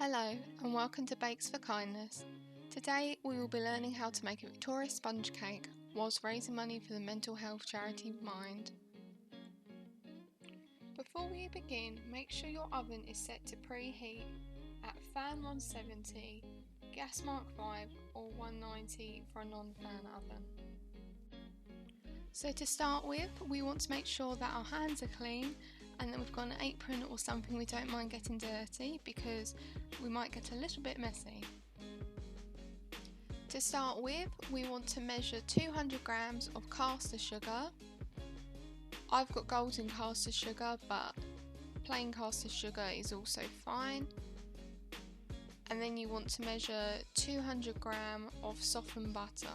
Hello and welcome to Bakes for Kindness. Today we will be learning how to make a Victoria sponge cake whilst raising money for the mental health charity Mind. Before we begin, make sure your oven is set to preheat at fan 170, gas mark 5 or 190 for a non-fan oven. So to start with, we want to make sure that our hands are clean and that we've got an apron or something we don't mind getting dirty because we might get a little bit messy. To start with, we want to measure 200 grams of caster sugar. I've got golden caster sugar, but plain caster sugar is also fine. And then you want to measure 200 grams of softened butter.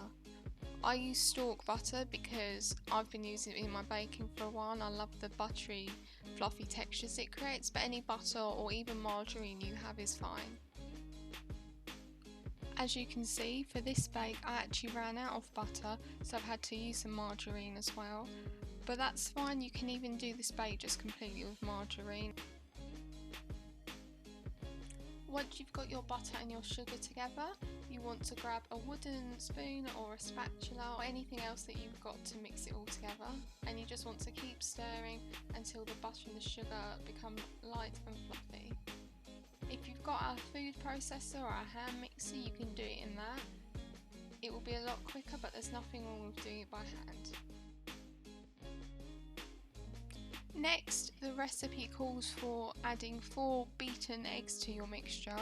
I use stork butter because I've been using it in my baking for a while and I love the buttery, fluffy textures it creates, but any butter or even margarine you have is fine. As you can see, for this bake I actually ran out of butter, so I've had to use some margarine as well. But that's fine, you can even do this bake just completely with margarine. Once you've got your butter and your sugar together, you want to grab a wooden spoon or a spatula or anything else that you've got to mix it all together, and you just want to keep stirring until the butter and the sugar become light and fluffy. If you've got a food processor or a hand mixer, you can do it in that. It will be a lot quicker, but there's nothing wrong with doing it by hand. Next, the recipe calls for adding 4 beaten eggs to your mixture.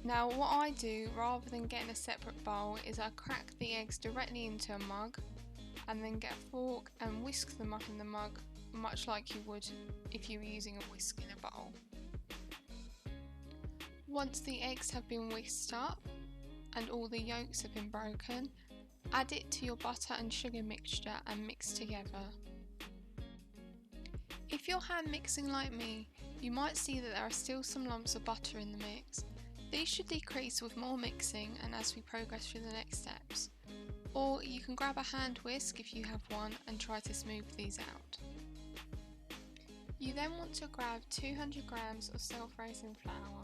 Now what I do, rather than getting a separate bowl, is I crack the eggs directly into a mug and then get a fork and whisk them up in the mug, much like you would if you were using a whisk in a bowl. Once the eggs have been whisked up and all the yolks have been broken, add it to your butter and sugar mixture and mix together. If you're hand mixing like me, you might see that there are still some lumps of butter in the mix. These should decrease with more mixing and as we progress through the next steps. Or you can grab a hand whisk if you have one and try to smooth these out. You then want to grab 200 grams of self-raising flour.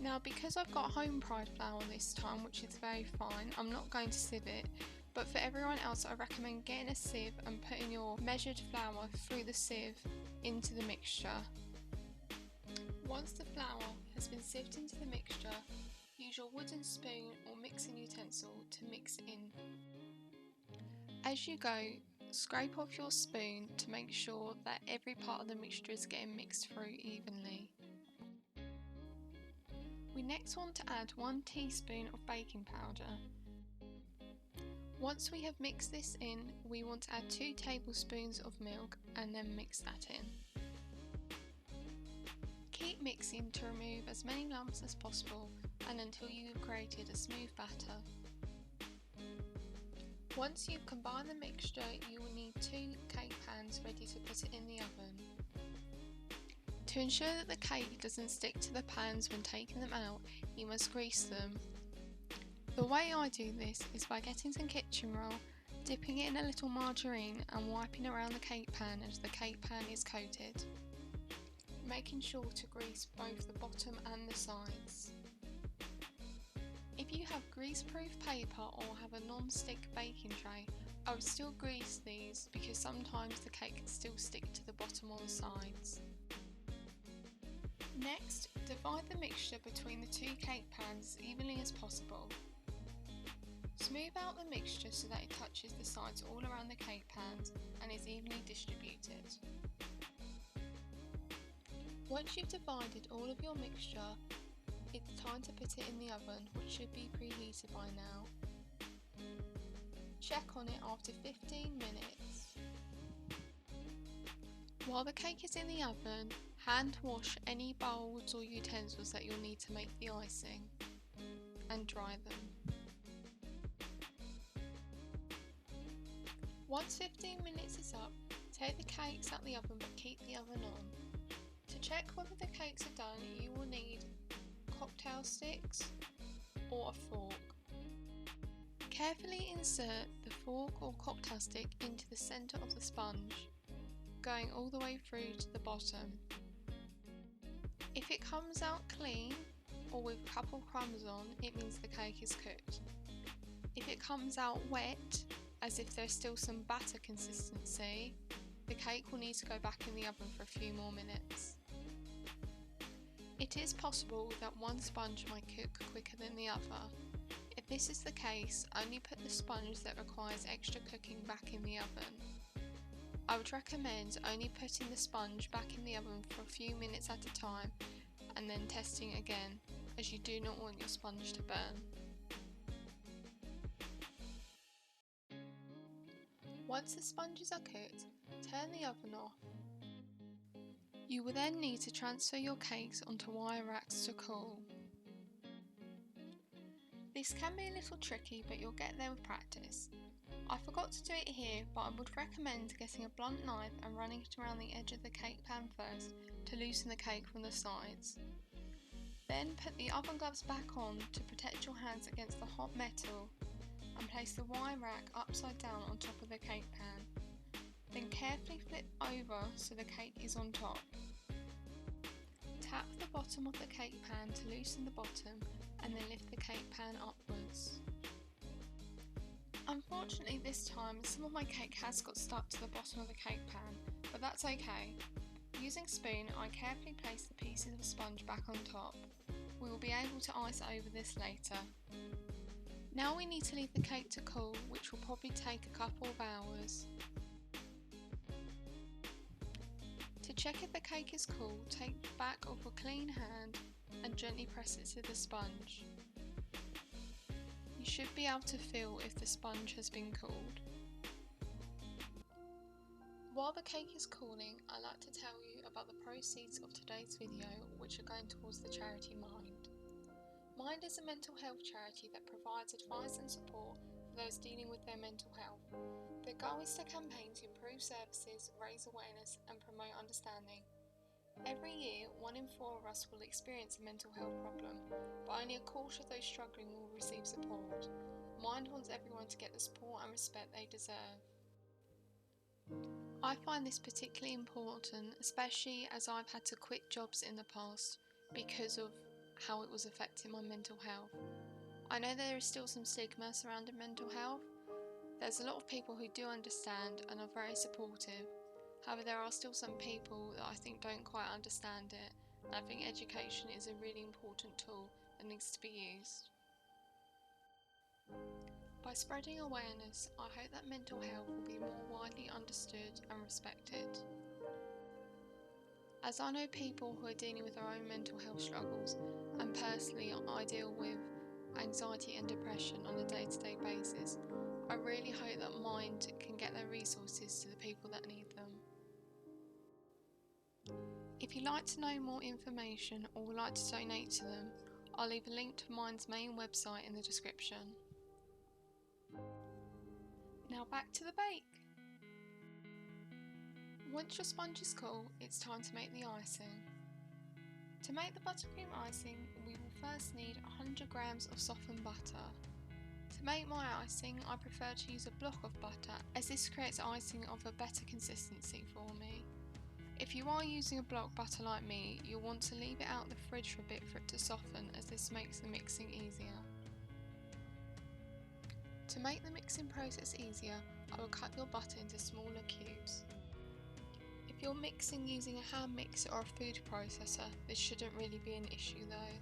Now because I've got home pride flour this time, which is very fine, I'm not going to sieve it, but for everyone else I recommend getting a sieve and putting your measured flour through the sieve into the mixture. Once the flour has been sieved into the mixture, use your wooden spoon or mixing utensil to mix in. As you go, scrape off your spoon to make sure that every part of the mixture is getting mixed through evenly. We next want to add 1 teaspoon of baking powder. Once we have mixed this in, we want to add 2 tablespoons of milk and then mix that in. Keep mixing to remove as many lumps as possible and until you have created a smooth batter. Once you've combined the mixture, you will need 2 cake pans ready to put it in the oven. To ensure that the cake doesn't stick to the pans when taking them out, you must grease them. The way I do this is by getting some kitchen roll, dipping it in a little margarine and wiping around the cake pan as the cake pan is coated, making sure to grease both the bottom and the sides. If you have grease-proof paper or have a non-stick baking tray, I would still grease these because sometimes the cake can still stick to the bottom or the sides. Next, divide the mixture between the 2 cake pans as evenly as possible. Smooth out the mixture so that it touches the sides all around the cake pans and is evenly distributed. Once you've divided all of your mixture, it's time to put it in the oven, which should be preheated by now. Check on it after 15 minutes. While the cake is in the oven, hand wash any bowls or utensils that you'll need to make the icing and dry them. Once 15 minutes is up, take the cakes out the oven but keep the oven on. To check whether the cakes are done, you will need cocktail sticks or a fork. Carefully insert the fork or cocktail stick into the centre of the sponge, going all the way through to the bottom. If it comes out clean or with a couple crumbs on, it means the cake is cooked. If it comes out wet, as if there's still some batter consistency, the cake will need to go back in the oven for a few more minutes. It is possible that one sponge might cook quicker than the other. If this is the case, only put the sponge that requires extra cooking back in the oven. I would recommend only putting the sponge back in the oven for a few minutes at a time and then testing again, as you do not want your sponge to burn. Once the sponges are cooked, turn the oven off. You will then need to transfer your cakes onto wire racks to cool. This can be a little tricky, but you'll get there with practice. I forgot to do it here, but I would recommend getting a blunt knife and running it around the edge of the cake pan first to loosen the cake from the sides. Then put the oven gloves back on to protect your hands against the hot metal and place the wire rack upside down on top of the cake pan. Then carefully flip over so the cake is on top. Tap the bottom of the cake pan to loosen the bottom and then lift the cake pan upwards. Unfortunately this time some of my cake has got stuck to the bottom of the cake pan, but that's okay. Using a spoon, I carefully place the pieces of sponge back on top. We will be able to ice over this later. Now we need to leave the cake to cool, which will probably take a couple of hours. To check if the cake is cool, take the back of a clean hand and gently press it to the sponge. You should be able to feel if the sponge has been cooled. While the cake is cooling, I'd like to tell you about the proceeds of today's video, which are going towards the charity Mind. Mind is a mental health charity that provides advice and support for those dealing with their mental health. Their goal is to campaign to improve services, raise awareness and promote understanding. Every year, 1 in 4 of us will experience a mental health problem, but only a quarter of those struggling will receive support. Mind wants everyone to get the support and respect they deserve. I find this particularly important, especially as I've had to quit jobs in the past because of how it was affecting my mental health. I know there is still some stigma surrounding mental health. There's a lot of people who do understand and are very supportive. However, there are still some people that I think don't quite understand it, and I think education is a really important tool that needs to be used. By spreading awareness, I hope that mental health will be more widely understood and respected. As I know people who are dealing with their own mental health struggles, and personally I deal with anxiety and depression on a day-to-day basis, I really hope that Mind can get their resources to the people that need them. If you'd like to know more information or would like to donate to them, I'll leave a link to Mind's main website in the description. Now back to the bake. Once your sponge is cool, it's time to make the icing. To make the buttercream icing, we will first need 100 grams of softened butter. To make my icing, I prefer to use a block of butter, as this creates icing of a better consistency for me. If you are using a block butter like me, you'll want to leave it out of the fridge for a bit for it to soften, as this makes the mixing easier. To make the mixing process easier, I will cut your butter into smaller cubes. If you're mixing using a hand mixer or a food processor, this shouldn't really be an issue though.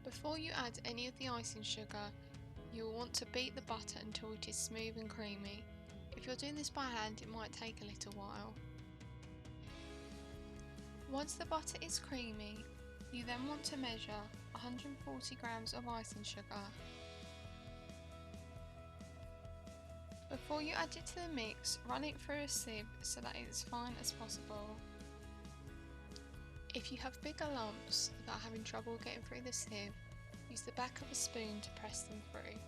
Before you add any of the icing sugar, you will want to beat the butter until it is smooth and creamy. If you're doing this by hand, it might take a little while. Once the butter is creamy, you then want to measure 140 grams of icing sugar. Before you add it to the mix, run it through a sieve so that it is fine as possible. If you have bigger lumps that are having trouble getting through the sieve, use the back of a spoon to press them through.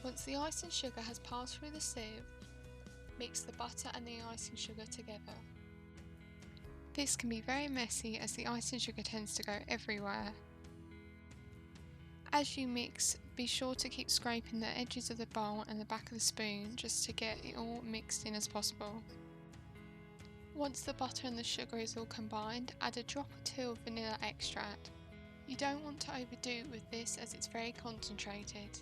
Once the icing sugar has passed through the sieve, mix the butter and the icing sugar together. This can be very messy as the icing sugar tends to go everywhere. As you mix, be sure to keep scraping the edges of the bowl and the back of the spoon just to get it all mixed in as possible. Once the butter and the sugar is all combined, add a drop or two of vanilla extract. You don't want to overdo it with this as it's very concentrated.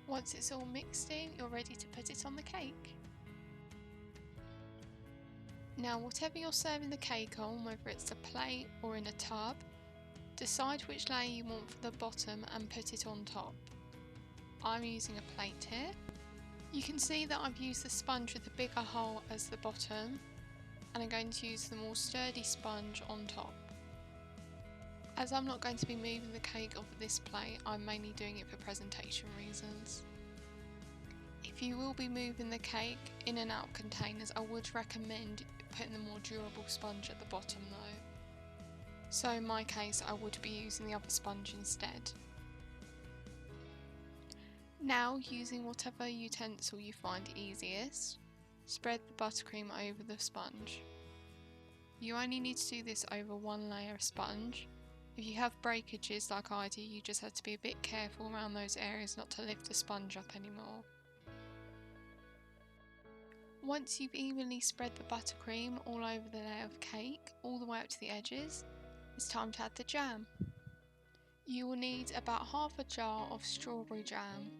Once it's all mixed in, you're ready to put it on the cake. Now whatever you're serving the cake on, whether it's a plate or in a tub, decide which layer you want for the bottom and put it on top. I'm using a plate here. You can see that I've used the sponge with the bigger hole as the bottom, and I'm going to use the more sturdy sponge on top. As I'm not going to be moving the cake off of this plate, I'm mainly doing it for presentation reasons. If you will be moving the cake in and out of containers, I would recommend putting the more durable sponge at the bottom though. So in my case, I would be using the other sponge instead. Now, using whatever utensil you find easiest, spread the buttercream over the sponge. You only need to do this over one layer of sponge. If you have breakages like I do, you just have to be a bit careful around those areas not to lift the sponge up anymore. Once you've evenly spread the buttercream all over the layer of cake, all the way up to the edges, it's time to add the jam. You will need about half a jar of strawberry jam.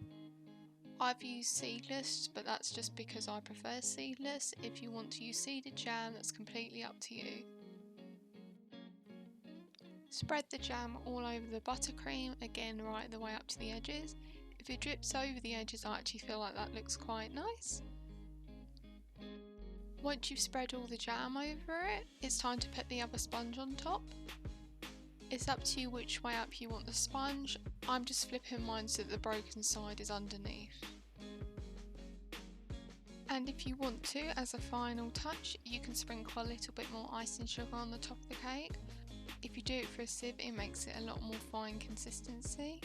I've used seedless, but that's just because I prefer seedless. If you want to use seeded jam, that's completely up to you. Spread the jam all over the buttercream, again right the way up to the edges. If it drips over the edges, I actually feel like that looks quite nice. Once you've spread all the jam over it, it's time to put the other sponge on top. It's up to you which way up you want the sponge. I'm just flipping mine so that the broken side is underneath. And if you want to, as a final touch, you can sprinkle a little bit more icing sugar on the top of the cake. If you do it for a sieve, it makes it a lot more fine consistency.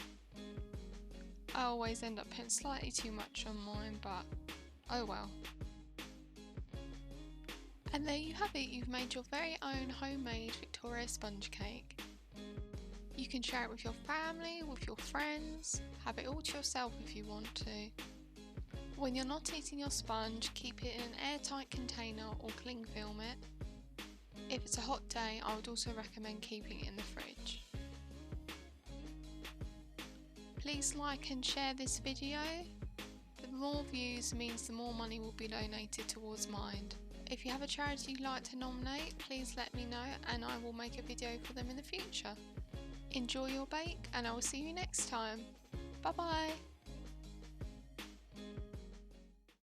I always end up putting slightly too much on mine, but oh well. And there you have it, you've made your very own homemade Victoria sponge cake. You can share it with your family, with your friends, have it all to yourself if you want to. When you're not eating your sponge, keep it in an airtight container or cling film it. If it's a hot day, I would also recommend keeping it in the fridge. Please like and share this video. The more views means the more money will be donated towards Mind. If you have a charity you'd like to nominate, please let me know and I will make a video for them in the future. Enjoy your bake and I will see you next time. Bye bye!